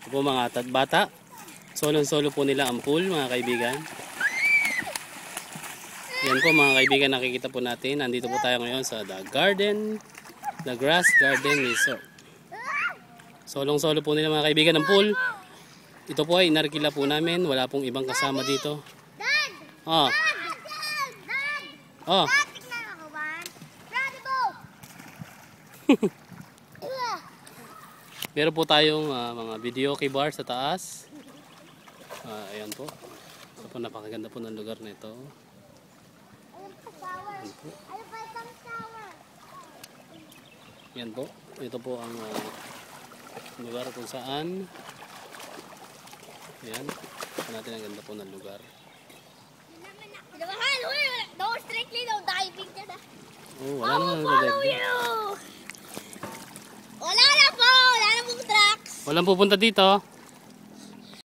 Ito po mga bata. Solo po nila ang pool, mga kaibigan. Yan po mga kaibigan, nakikita po natin. Nandito po tayo ngayon sa The Grass Garden Resort. Solo po nila mga kaibigan ang pool. Ito po ay inarkila po namin. Wala pong ibang kasama dito. Oh. Oh. Meron po tayong mga video key bar sa taas. Ayan po. Ito po, napakaganda po ng lugar na ito. Yan po. Ito po ang lugar kung saan. Ayan. Ito natin ang ganda po ng lugar. No strictly, no diving ka na. Oh, wala naman nag-dive. Wala na po! Wala na pong trucks! Walang pupunta dito.